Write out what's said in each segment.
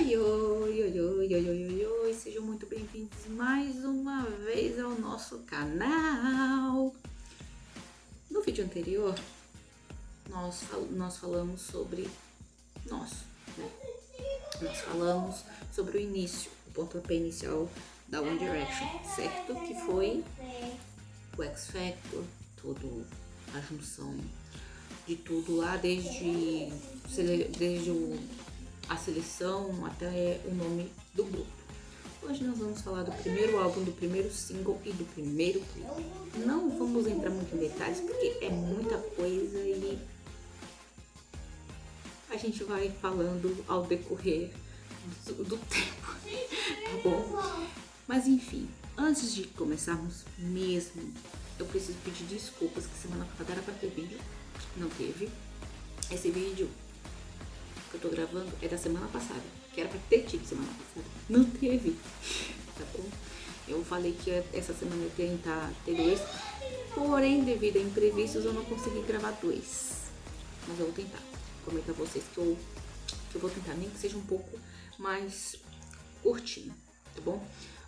Oi, oi, oi, oi, oi, oi, oi, oi, sejam muito bem-vindos mais uma vez ao nosso canal. No vídeo anterior, nós falamos sobre nós, né? Nós falamos sobre o início, o pontapé inicial da One Direction, certo? Que foi o X Factor, a junção de tudo lá, desde a seleção até o nome do grupo. Hoje nós vamos falar do primeiro álbum, do primeiro single e do primeiro clipe. Não vamos entrar muito em detalhes porque é muita coisa e a gente vai falando ao decorrer do tempo, tá bom? Mas enfim, antes de começarmos mesmo, eu preciso pedir desculpas que semana passada era pra ter vídeo, não teve. Esse vídeo que eu tô gravando é da semana passada, que era pra ter tido semana passada, não teve, tá bom? Eu falei que essa semana eu ia tentar ter 2, porém devido a imprevistos eu não consegui gravar 2, mas eu vou tentar. Prometo a vocês que eu vou tentar, nem que seja um pouco mais curtinho, tá bom?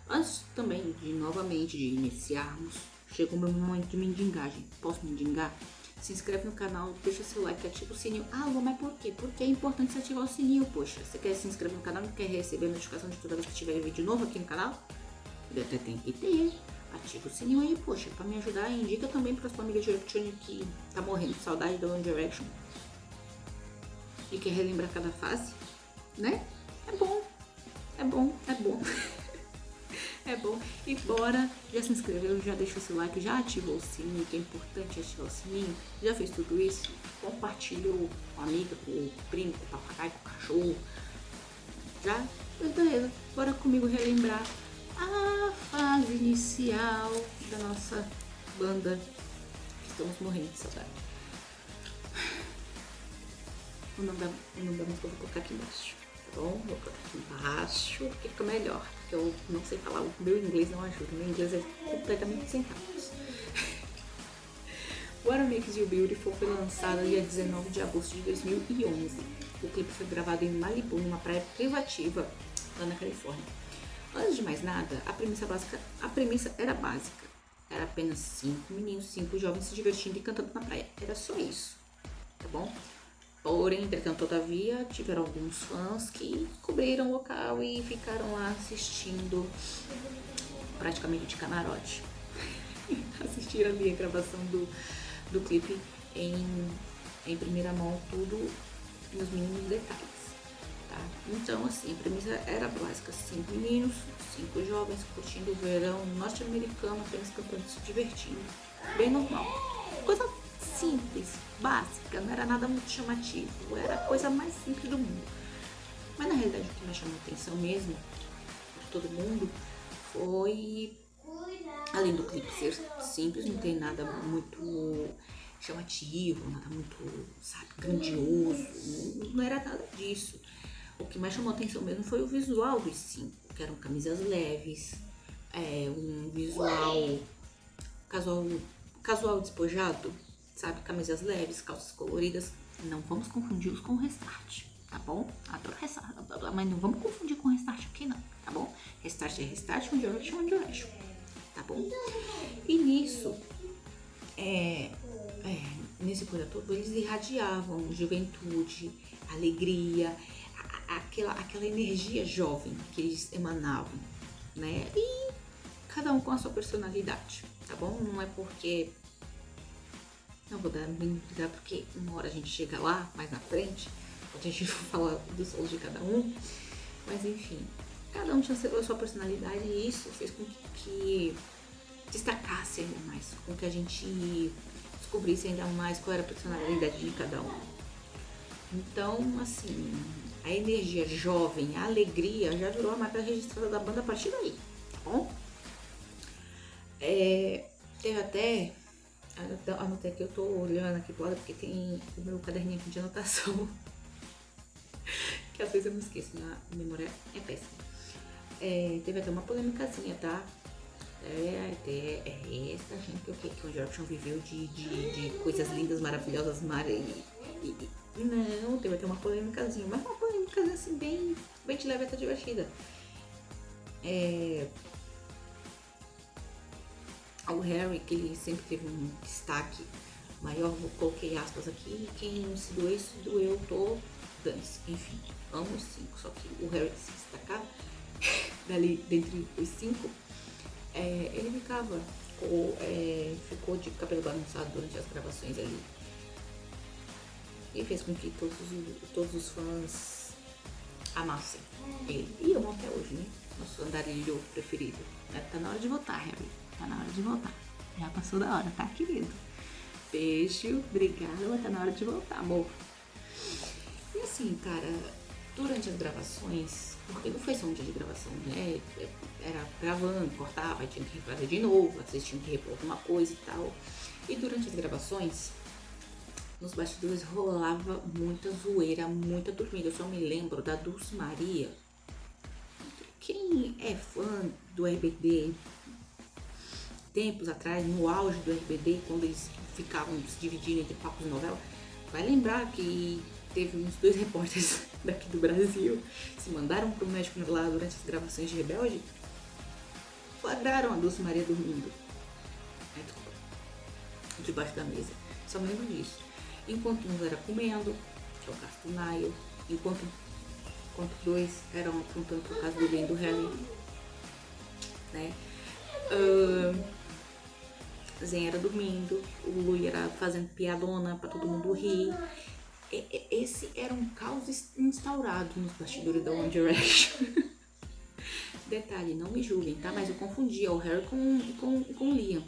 Antes também novamente de iniciarmos, chegou o meu momento de mendigagem. Posso mendigar? Se inscreve no canal, deixa seu like, ativa o sininho. Ah, Lu, mas por quê? Porque é importante você ativar o sininho, poxa. Você quer se inscrever no canal, não quer receber a notificação de toda vez que tiver vídeo novo aqui no canal? Eu até tem que ter. Ativa o sininho aí, poxa, pra me ajudar. Indica também pra sua amiga Direction que tá morrendo de saudade da One Direction e quer relembrar cada fase, né? É bom, é bom, é bom. É bom. E bora, já se inscreveu, já deixou seu like, já ativou o sininho, que é importante ativar o sininho. Já fez tudo isso? Compartilhou com a amiga, com o primo, com o papagaio, com o cachorro. Já? Pois beleza. Bora comigo relembrar a fase inicial da nossa banda. Estamos morrendo de saudade. O nome da música eu vou colocar aqui embaixo, tá bom? Vou colocar aqui embaixo, porque fica melhor. Porque eu não sei falar, o meu inglês não ajuda. Meu inglês é completamente sem palavras. What Makes You Beautiful foi lançado dia 19 de agosto de 2011. O clipe foi gravado em Malibu, numa praia privativa lá na Califórnia. Antes de mais nada, a premissa era básica. Era apenas 5 meninos, 5 jovens se divertindo e cantando na praia. Era só isso, tá bom? Porém, entretanto, todavia, tiveram alguns fãs que cobriram o local e ficaram lá assistindo praticamente de camarote. Assistiram ali a gravação do clipe em primeira mão, tudo nos mínimos detalhes, tá? Então, assim, a premissa era básica: 5 meninos, 5 jovens curtindo o verão norte-americano, apenas cantando, se divertindo. Bem normal. Coisa simples, básica, não era nada muito chamativo, era a coisa mais simples do mundo. Mas na realidade o que me chamou a atenção mesmo, de todo mundo, foi, além do clipe ser simples, não tem nada muito chamativo, nada muito, sabe, grandioso, não era nada disso. O que mais chamou a atenção mesmo foi o visual dos 5, que eram camisas leves, um visual casual despojado, sabe, camisas leves, calças coloridas. Não vamos confundi-los com o Restart, tá bom? Adoro Restart, mas não vamos confundir com o Restart aqui não, tá bom? Restart é Restart, One Direction, One Direction, tá bom? E nisso, nesse coisa todo, eles irradiavam juventude, alegria, aquela energia jovem que eles emanavam, né? E cada um com a sua personalidade, tá bom? Não é porque... Não vou dar muito cuidado porque uma hora a gente chega lá, mais na frente, a gente vai falar dos solos de cada um. Mas enfim, cada um tinha a sua personalidade e isso fez com que destacasse ainda mais, com que a gente descobrisse ainda mais qual era a personalidade de cada um. Então, assim, a energia jovem, a alegria já virou a marca registrada da banda a partir daí, tá bom? Teve até... Anotei aqui, eu tô olhando aqui pro lado porque tem o meu caderninho aqui de anotação. Que às vezes eu me esqueço, minha memória é péssima. Teve até uma polêmicazinha, tá? Essa gente que o One Direction viveu de coisas lindas, maravilhosas, não, teve até uma polêmicazinha, mas uma polêmica música assim, bem de leve, até divertida. O Harry, que ele sempre teve um destaque maior, coloquei aspas aqui, quem se doeu, tô dane-se. Enfim, amo os 5, só que o Harry se destacava dali, dentre os 5, ele ficou de cabelo balançado durante as gravações ali. E fez com que todos os fãs amassem ele. E amam até hoje, né? Nosso andarilho preferido. Tá na hora de votar, Harry. Tá na hora de votar. Já passou da hora, tá, querido? Beijo, obrigada, mas tá na hora de voltar, amor. E assim, cara, durante as gravações, porque não foi só um dia de gravação, né? Era gravando, cortava, tinha que refazer de novo, vocês tinham que repor alguma coisa e tal. E durante as gravações, nos bastidores rolava muita zoeira, muita dormida. Eu só me lembro da Dulce Maria. Quem é fã do RBD, tempos atrás, no auge do RBD, quando eles ficavam se dividindo entre papos e novela, vai lembrar que teve uns 2 repórteres daqui do Brasil se mandaram pro México lá durante as gravações de Rebelde, flagraram a Dulce Maria dormindo debaixo da mesa. Só me lembro disso. Enquanto um era comendo, que é o caso do Nail, enquanto 2 eram apontando pro caso do bem do Harry, né? Zen era dormindo, o Louis era fazendo piadona pra todo mundo rir. Esse era um caos instaurado nos bastidores da One Direction. Detalhe, não me julguem, tá? Mas eu confundia o Harry com o Liam,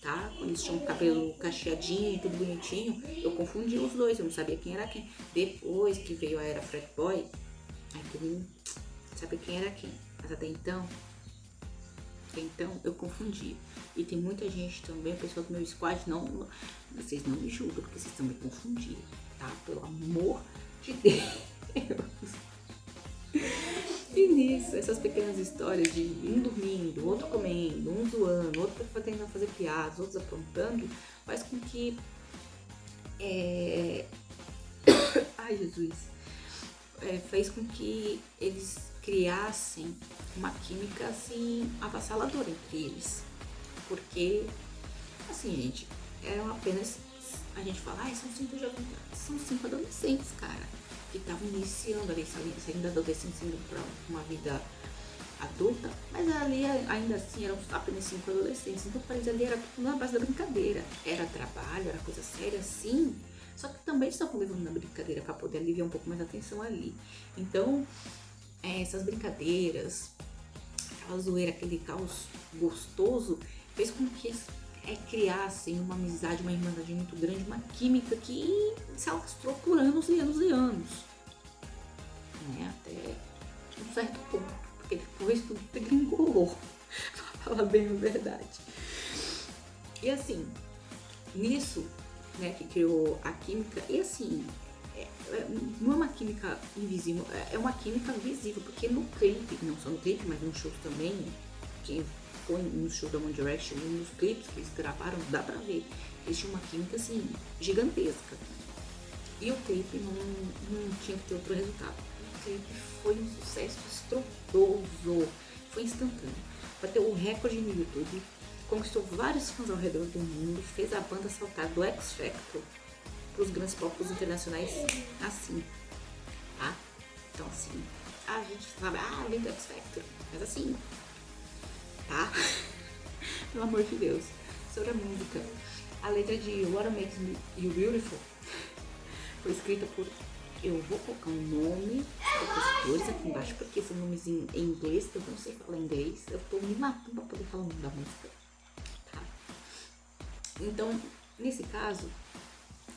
tá? Quando eles tinham o cabelo cacheadinho e tudo bonitinho, eu confundia os dois, eu não sabia quem era quem. Depois que veio a era Frat Boy, aí todo mundo sabia quem era quem. Mas até então eu confundia. E tem muita gente também, o pessoal do meu squad, vocês não me julgam, porque vocês estão me confundindo, tá? Pelo amor de Deus. E nisso, essas pequenas histórias de um dormindo, outro comendo, um zoando, outro tentando fazer piadas, outros aprontando, faz com que... Ai, Jesus! Fez com que eles criassem uma química, assim, avassaladora entre eles. Porque, assim, gente, eram apenas... A gente fala, são 5 jovens, são 5 adolescentes, cara, que estavam iniciando ali, saindo da adolescência, indo pra uma vida adulta, mas ali, ainda assim, eram apenas 5 adolescentes. Então, para eles ali era tudo na base da brincadeira. Era trabalho, era coisa séria, sim. Só que também estavam levando na brincadeira para poder aliviar um pouco mais a atenção ali. Então, essas brincadeiras, aquela zoeira, aquele caos gostoso, fez com que eles criassem uma amizade, uma irmandade muito grande, uma química que se alastrou por anos e anos e anos, né? Até um certo ponto, porque depois tudo degringolou, pra falar bem a verdade. E assim, nisso, né, que criou a química, e assim, não é uma química invisível, é uma química visível, porque no clipe, não só no clipe, mas nos shows também, quem foi no show da One Direction, nos clipes que eles gravaram, dá pra ver, eles tinham uma química assim, gigantesca. E o clipe não tinha que ter outro resultado. O clipe foi um sucesso estrondoso, foi instantâneo. Bateu o recorde no YouTube, conquistou vários fãs ao redor do mundo, fez a banda saltar do X Factor para os grandes palcos internacionais assim, tá? Então assim, a gente sabe, vem do X Factor, mas assim, tá? Pelo amor de Deus. Sobre a música, a letra de What Makes You Beautiful foi escrita por... Eu vou colocar um nome dos compositores aqui embaixo, porque são nomes em inglês, eu não sei falar inglês, eu tô me matando pra poder falar o nome da música, tá? Então, nesse caso,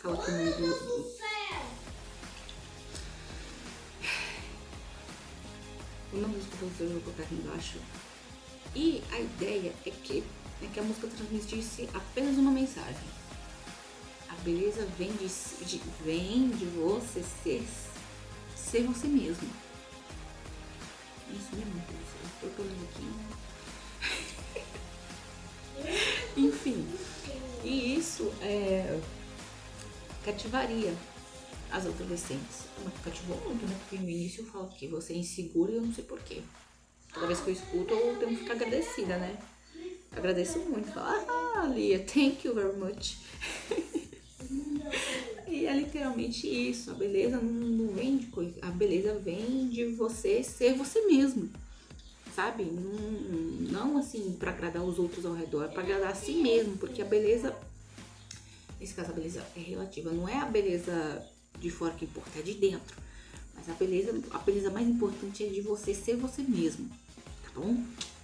fala comigo... O nome dos compositores eu vou colocar aqui embaixo. E a ideia é que a música transmitisse apenas uma mensagem. A beleza vem de você ser você mesmo. Isso mesmo, eu tô lendo aqui. Enfim, e isso cativaria as adolescentes. Me cativou muito, né? Porque no início eu falo que você é insegura e eu não sei porquê. Toda vez que eu escuto, eu tenho que ficar agradecida, né? Agradeço muito. Falo, Lia, thank you very much. E é literalmente isso. A beleza não vem de coisa. A beleza vem de você ser você mesmo. Sabe? Não assim pra agradar os outros ao redor, é pra agradar a si mesmo. Porque a beleza, nesse caso a beleza é relativa. Não é a beleza de fora que importa, é de dentro. Mas a beleza mais importante é de você ser você mesmo. Tá bom?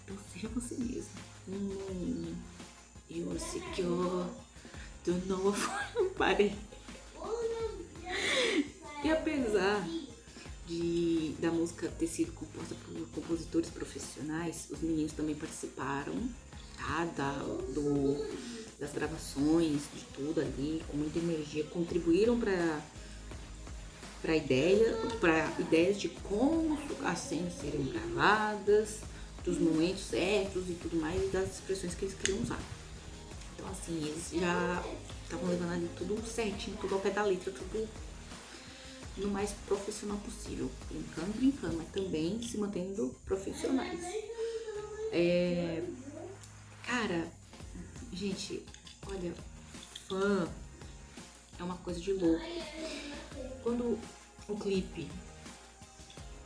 Então seja você mesmo. You're secure. Don't know what parei. E apesar da música ter sido composta por compositores profissionais, os meninos também participaram, tá? Das gravações, de tudo ali, com muita energia, contribuíram para ideias de como as cenas seriam gravadas, dos momentos certos e tudo mais, e das expressões que eles queriam usar. Então assim, eles já estavam levando ali tudo certinho, tudo ao pé da letra, tudo no mais profissional possível, brincando, mas também se mantendo profissionais. Cara, gente, olha, fã é uma coisa de louco. Quando o clipe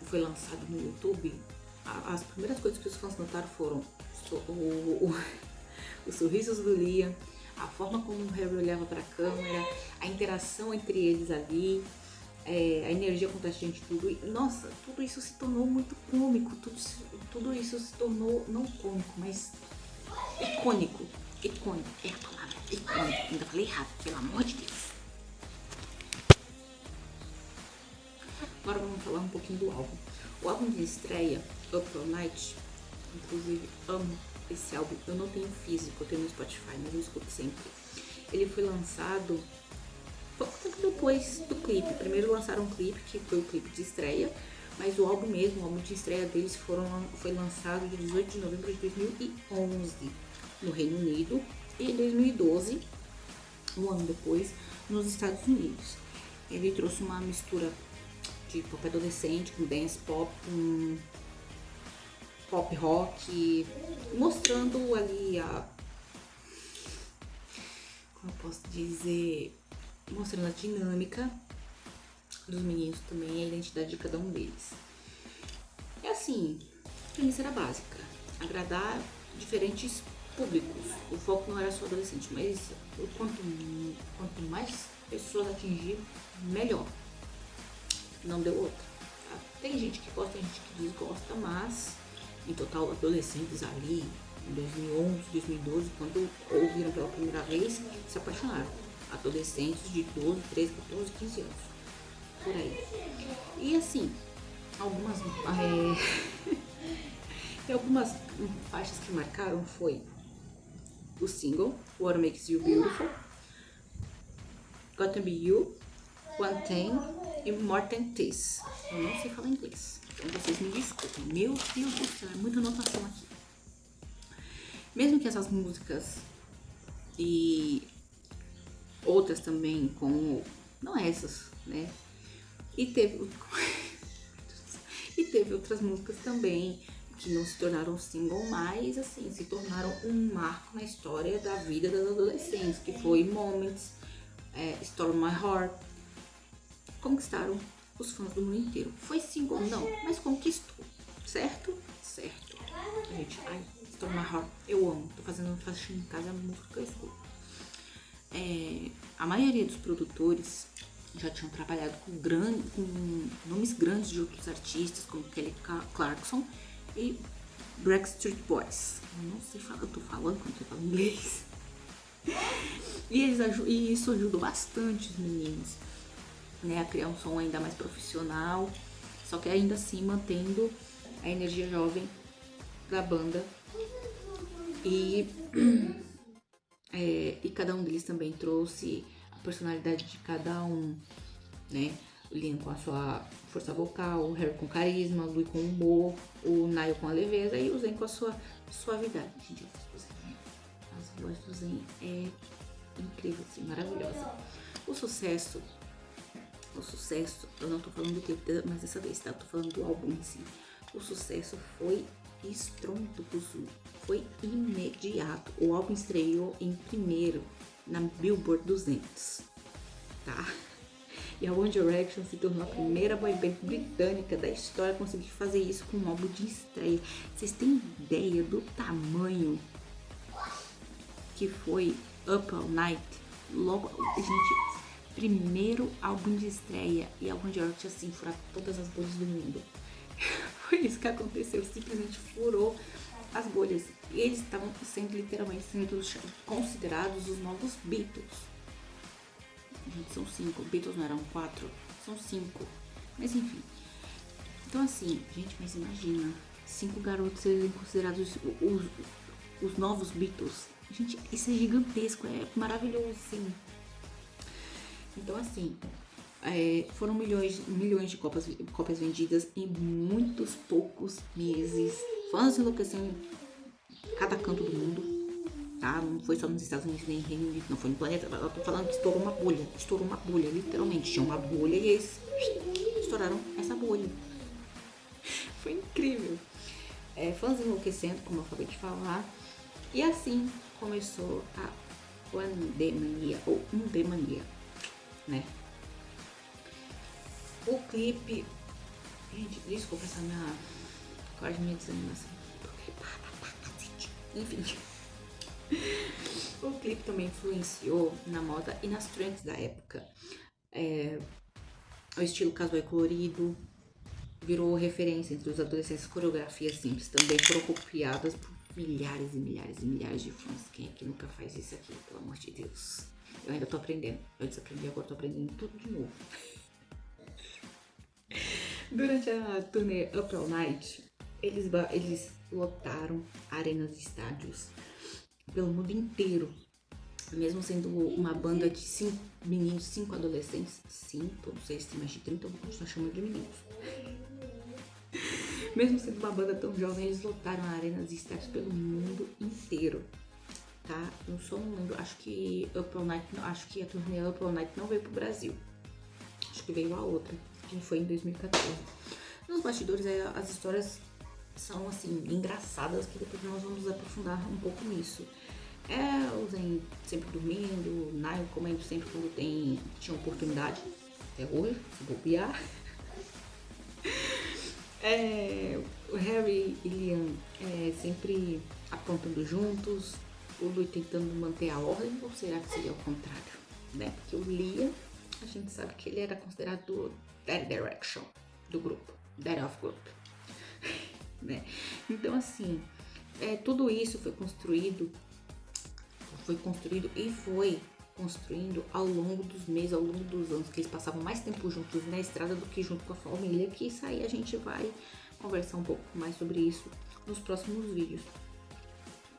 foi lançado no YouTube, as primeiras coisas que os fãs notaram foram os sorrisos do Liam, a forma como o Harry olhava para a câmera, a interação entre eles ali, a energia contagiante, tudo. Nossa, tudo isso se tornou muito cômico, tudo isso se tornou, não cômico, mas icônico. Icônico, é a palavra, icônico. Ainda falei errado, pelo amor de Deus. Agora vamos falar um pouquinho do álbum. O álbum de estreia, Up All Night, inclusive amo esse álbum. Eu não tenho físico, eu tenho no Spotify, mas eu escuto sempre. Ele foi lançado pouco tempo depois do clipe. Primeiro lançaram um clipe, que foi o clipe de estreia, mas o álbum de estreia deles foi lançado dia 18 de novembro de 2011 no Reino Unido e em 2012, um ano depois, nos Estados Unidos. Ele trouxe uma mistura de pop adolescente com dance pop, com pop rock, mostrando ali como eu posso dizer, mostrando a dinâmica dos meninos também, a identidade de cada um deles. É assim, a premissa era básica, agradar diferentes públicos. O foco não era só adolescente, mas quanto mais pessoas atingir, melhor. Não deu outra. Tá? Tem gente que gosta, tem gente que desgosta, mas em total adolescentes ali em 2011, 2012, quando ouviram pela primeira vez, se apaixonaram. Adolescentes de 12, 13, 14, 15 anos. Por aí. E assim, algumas faixas que marcaram foi o single What Makes You Beautiful, Gotta Be You, One Thing e More Than This. Eu não sei falar inglês, então vocês me desculpem. Meu Deus do céu, é muita anotação aqui. Mesmo que essas músicas e outras também, como não essas, né? E teve outras músicas também que não se tornaram single, mas assim, se tornaram um marco na história da vida das adolescentes, que foi Moments, Storm My Heart, conquistaram os fãs do mundo inteiro. Foi single? Não, mas conquistou, certo? Certo. Gente, Storm My Heart, eu amo, tô fazendo faxina em casa, a música que eu escuto. A maioria dos produtores já tinham trabalhado com nomes grandes de outros artistas, como Kelly Clarkson e Backstreet Boys. Eu não sei falar, eu tô falando quando eu falo inglês. E isso ajudou bastante os meninos, né, a criar um som ainda mais profissional, só que ainda assim mantendo a energia jovem da banda. E cada um deles também trouxe a personalidade de cada um, né? O Liam com a sua força vocal, o Harry com carisma, o Louis com humor, o Niall com a leveza e o Zayn com a sua suavidade. Gente, a voz do Zayn é incrível, assim, maravilhosa. O sucesso O sucesso, eu não tô falando do clipe, mas dessa vez, tá? Eu tô falando do álbum em si. O sucesso foi estrondoso, foi imediato. O álbum estreou em primeiro na Billboard 200, tá? E a One Direction se tornou a primeira boy band britânica da história a conseguir fazer isso com um álbum de estreia. Vocês têm ideia do tamanho que foi Up All Night? Logo, gente, primeiro álbum de estreia e a One Direction assim furar todas as bolhas do mundo. Foi isso que aconteceu, simplesmente furou as bolhas. E eles estavam literalmente sendo considerados os novos Beatles. Gente, são 5. Beatles não eram 4, são 5. Mas enfim. Então assim, gente, mas imagina, 5 garotos serem considerados os novos Beatles. Gente, isso é gigantesco, é maravilhoso, sim. Então assim, foram milhões de cópias vendidas em muitos poucos meses. Fãs enlouqueceram em cada canto do mundo. Tá? Não foi só nos Estados Unidos nem no Reino Unido, não foi no planeta. Eu tô falando que estourou uma bolha, literalmente. Tinha uma bolha e eles estouraram essa bolha. Foi incrível. Fãs enlouquecendo, como eu acabei de falar. E assim começou a pandemia, ou Undemania, né? O clipe... Gente, desculpa essa minha desanimação. Tô gripada pra cacete. Enfim... O clipe também influenciou na moda e nas trends da época. O estilo casual e colorido virou referência entre os adolescentes. Coreografias simples também foram copiadas por milhares e milhares e milhares de fãs. Quem é que nunca faz isso aqui, pelo amor de Deus? Eu ainda tô aprendendo. Eu desaprendi, agora tô aprendendo tudo de novo. Durante a turnê Up All Night, eles lotaram arenas e estádios pelo mundo inteiro, mesmo sendo uma banda de 5 meninos, 5 adolescentes, 5, não sei se tem mais de 30, eu vou continuar chamando de meninos. Mesmo sendo uma banda tão jovem, eles lotaram arenas e estádios pelo mundo inteiro, tá? Eu só não lembro, acho que a turnê Up All Night não veio pro Brasil, acho que veio a outra, que foi em 2014. Nos bastidores, as histórias são assim, engraçadas, que depois nós vamos aprofundar um pouco nisso. O Zayn sempre dormindo, Niall comendo sempre quando tinha oportunidade, até hoje, se bobear. O Harry e Liam sempre apontando juntos, o Louis tentando manter a ordem, ou será que seria o contrário? Né? Porque o Liam, a gente sabe que ele era considerado o Dead Direction do grupo, Dead of Group. Né? Então assim, tudo isso foi construído e foi construindo ao longo dos meses, ao longo dos anos, que eles passavam mais tempo juntos na estrada do que junto com a família, que isso aí a gente vai conversar um pouco mais sobre isso nos próximos vídeos.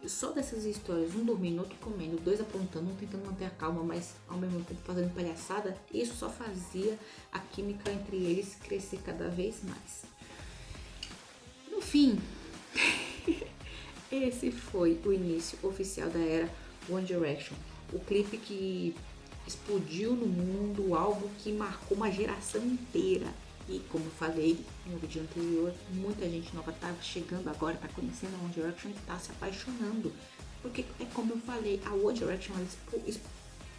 Só dessas histórias, um dormindo, outro comendo, dois apontando, um tentando manter a calma, mas ao mesmo tempo fazendo palhaçada, isso só fazia a química entre eles crescer cada vez mais. No fim, esse foi o início oficial da era One Direction. O clipe que explodiu no mundo, o álbum que marcou uma geração inteira. E como eu falei no vídeo anterior, muita gente nova tá chegando agora, tá conhecendo a One Direction e tá se apaixonando. Porque é como eu falei, a One Direction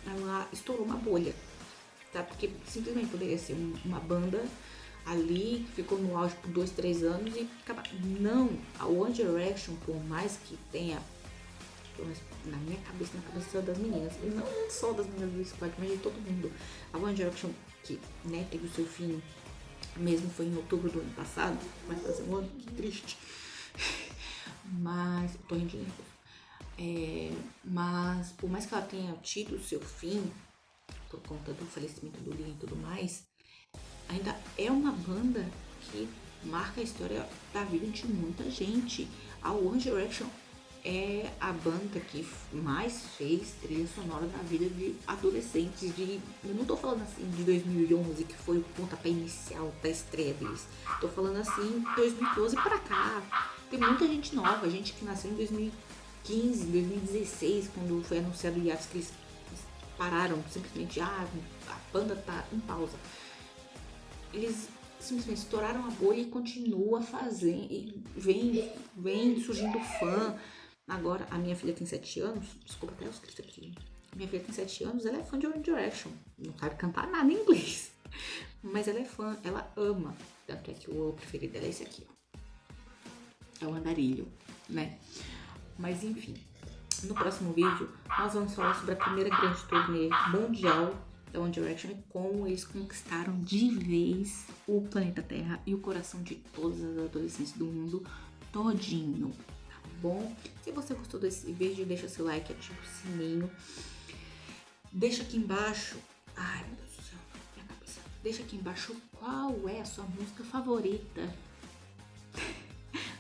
ela estourou uma bolha, tá? Porque simplesmente poderia ser uma banda ali, que ficou no auge por 2, 3 anos e acaba. Não, a One Direction, por mais que tenha, na minha cabeça, na cabeça das meninas, e não só das meninas do squad, mas de todo mundo, a One Direction, que né, teve o seu fim, mesmo foi em outubro do ano passado, vai fazer um ano, que triste, mas, tô rindo de nervoso, mas por mais que ela tenha tido o seu fim, por conta do falecimento do Liam e tudo mais, ainda é uma banda que marca a história da vida de muita gente. A One Direction é a banda que mais fez trilha sonora na vida de adolescentes. Eu não tô falando assim de 2011, que foi o pontapé inicial da estreia deles. Tô falando assim, 2012 pra cá. Tem muita gente nova, gente que nasceu em 2015, 2016, quando foi anunciado o hiatus, que eles pararam simplesmente, a banda tá em pausa. Eles simplesmente estouraram a bolha e continua fazendo. E vem surgindo fã. Agora, a minha filha tem 7 anos. Desculpa até os gritos aqui. Minha filha tem 7 anos, ela é fã de One Direction. Não sabe cantar nada em inglês. Mas ela é fã, ela ama. Tanto é que o preferido dela é esse aqui, ó. É o andarilho, né? Mas enfim, no próximo vídeo nós vamos falar sobre a primeira grande turnê mundial da One Direction e como eles conquistaram de vez o planeta Terra e o coração de todas as adolescentes do mundo todinho, tá bom? Se você gostou desse vídeo, deixa seu like, ativa o sininho. Deixa aqui embaixo, ai meu Deus do céu, minha cabeça. Deixa aqui embaixo qual é a sua música favorita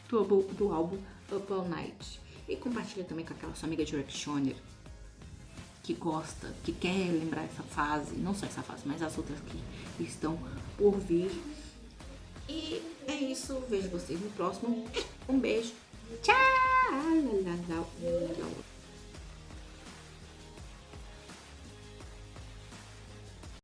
do álbum Up All Night. E compartilha também com aquela sua amiga Directioner que gosta, que quer lembrar essa fase, não só essa fase, mas as outras que estão por vir. E é isso, vejo vocês no próximo. Um beijo, tchau!